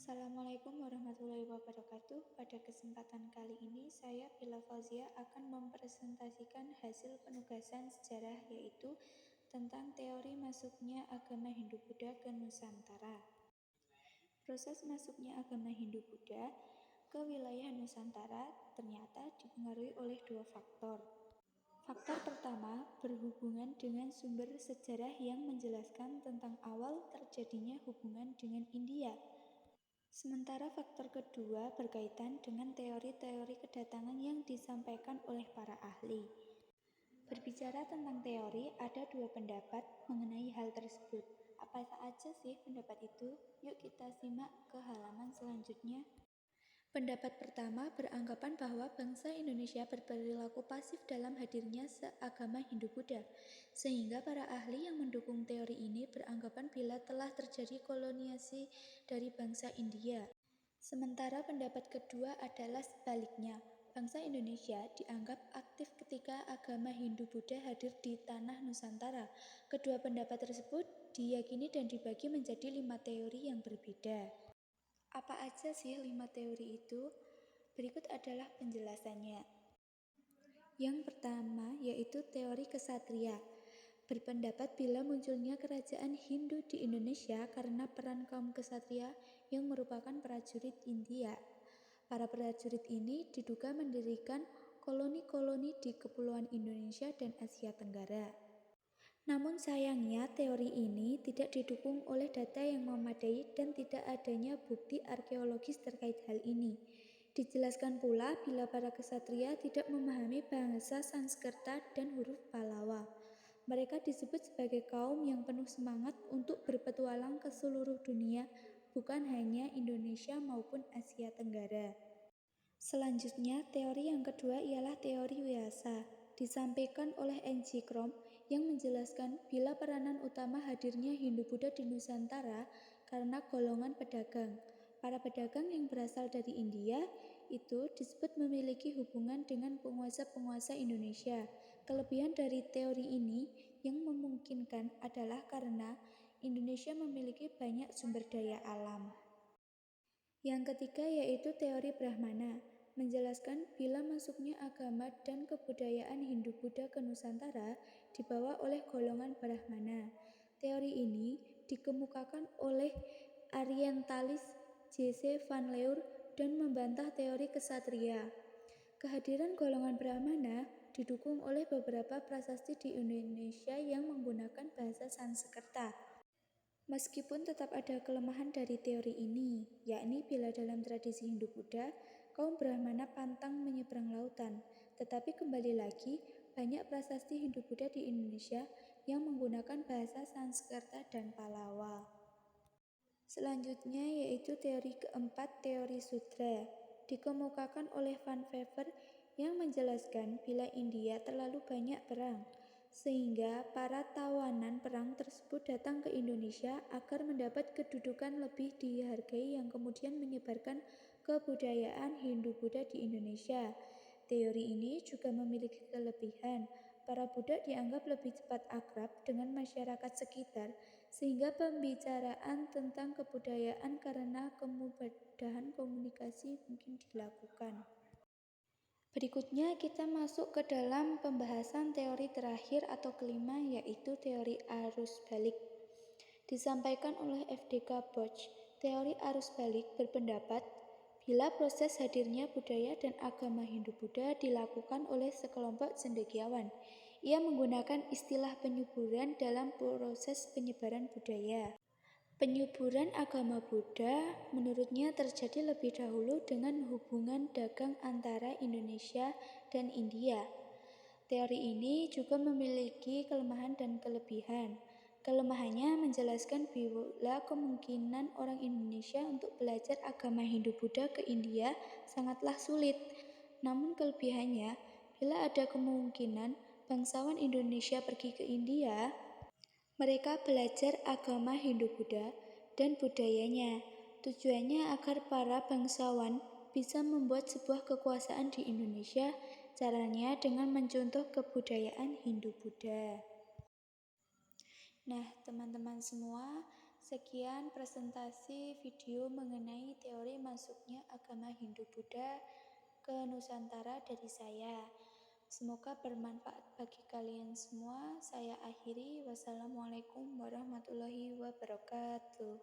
Assalamualaikum warahmatullahi wabarakatuh. Pada kesempatan kali ini, saya Bila Fauzia akan mempresentasikan hasil penugasan sejarah yaitu tentang teori masuknya agama Hindu-Buddha ke Nusantara. Proses masuknya agama Hindu-Buddha ke wilayah Nusantara ternyata dipengaruhi oleh dua faktor. Faktor pertama berhubungan dengan sumber sejarah yang menjelaskan tentang awal terjadinya hubungan dengan India. Sementara faktor kedua berkaitan dengan teori-teori kedatangan yang disampaikan oleh para ahli. Berbicara tentang teori, ada dua pendapat mengenai hal tersebut. Apa saja sih pendapat itu? Yuk kita simak ke halaman selanjutnya. Pendapat pertama beranggapan bahwa bangsa Indonesia berperilaku pasif dalam hadirnya seagama Hindu-Buddha, sehingga para ahli yang mendukung teori ini beranggapan bila telah terjadi koloniasi dari bangsa India. Sementara pendapat kedua adalah sebaliknya, bangsa Indonesia dianggap aktif ketika agama Hindu-Buddha hadir di tanah Nusantara. Kedua pendapat tersebut diyakini dan dibagi menjadi 5 teori yang berbeda. Apa aja sih 5 teori itu? Berikut adalah penjelasannya. Yang pertama yaitu teori kesatria. Berpendapat bila munculnya kerajaan Hindu di Indonesia karena peran kaum kesatria yang merupakan prajurit India. Para prajurit ini diduga mendirikan koloni-koloni di kepulauan Indonesia dan Asia Tenggara. Namun sayangnya teori ini tidak didukung oleh data yang memadai dan tidak adanya bukti arkeologis terkait hal ini. Dijelaskan pula bila para kesatria tidak memahami bahasa Sanskerta dan huruf Pallawa. Mereka disebut sebagai kaum yang penuh semangat untuk berpetualang ke seluruh dunia, bukan hanya Indonesia maupun Asia Tenggara. Selanjutnya, teori yang kedua ialah teori Vyasa, disampaikan oleh N.G. Krom yang menjelaskan bila peranan utama hadirnya Hindu-Buddha di Nusantara karena golongan pedagang. Para pedagang yang berasal dari India itu disebut memiliki hubungan dengan penguasa-penguasa Indonesia. Kelebihan dari teori ini yang memungkinkan adalah karena Indonesia memiliki banyak sumber daya alam. Yang ketiga yaitu teori Brahmana, menjelaskan bila masuknya agama dan kebudayaan Hindu-Buddha ke Nusantara dibawa oleh golongan Brahmana. Teori ini dikemukakan oleh orientalis J.C. Van Leur dan membantah teori kesatria. Kehadiran golongan Brahmana didukung oleh beberapa prasasti di Indonesia yang menggunakan bahasa Sanskerta. Meskipun tetap ada kelemahan dari teori ini, yakni bila dalam tradisi Hindu-Buddha, kaum Brahmana pantang menyeberang lautan. Tetapi kembali lagi, banyak prasasti Hindu-Buddha di Indonesia yang menggunakan bahasa Sanskerta dan Pallawa. Selanjutnya yaitu teori keempat, teori Sudra, dikemukakan oleh Van Vever yang menjelaskan bila India terlalu banyak perang, sehingga para tawanan perang tersebut datang ke Indonesia agar mendapat kedudukan lebih dihargai yang kemudian menyebarkan kebudayaan Hindu-Buddha di Indonesia. Teori ini juga memiliki kelebihan. Para Buddha dianggap lebih cepat akrab dengan masyarakat sekitar, sehingga pembicaraan tentang kebudayaan karena kemudahan komunikasi mungkin dilakukan. Berikutnya kita masuk ke dalam pembahasan teori terakhir atau kelima yaitu teori arus balik. Disampaikan oleh F.D.K. Boch, teori arus balik berpendapat bila proses hadirnya budaya dan agama Hindu-Buddha dilakukan oleh sekelompok cendekiawan, ia menggunakan istilah penyuburan dalam proses penyebaran budaya. Penyuburan agama Buddha menurutnya terjadi lebih dahulu dengan hubungan dagang antara Indonesia dan India. Teori ini juga memiliki kelemahan dan kelebihan. Kelemahannya menjelaskan bila kemungkinan orang Indonesia untuk belajar agama Hindu-Buddha ke India sangatlah sulit. Namun kelebihannya, bila ada kemungkinan bangsawan Indonesia pergi ke India, mereka belajar agama Hindu-Buddha dan budayanya. Tujuannya agar para bangsawan bisa membuat sebuah kekuasaan di Indonesia, caranya dengan mencontoh kebudayaan Hindu-Buddha. Nah, teman-teman semua, Sekian presentasi video mengenai teori masuknya agama Hindu-Buddha ke Nusantara dari saya. Semoga bermanfaat bagi kalian semua. Saya akhiri. Wassalamualaikum warahmatullahi wabarakatuh.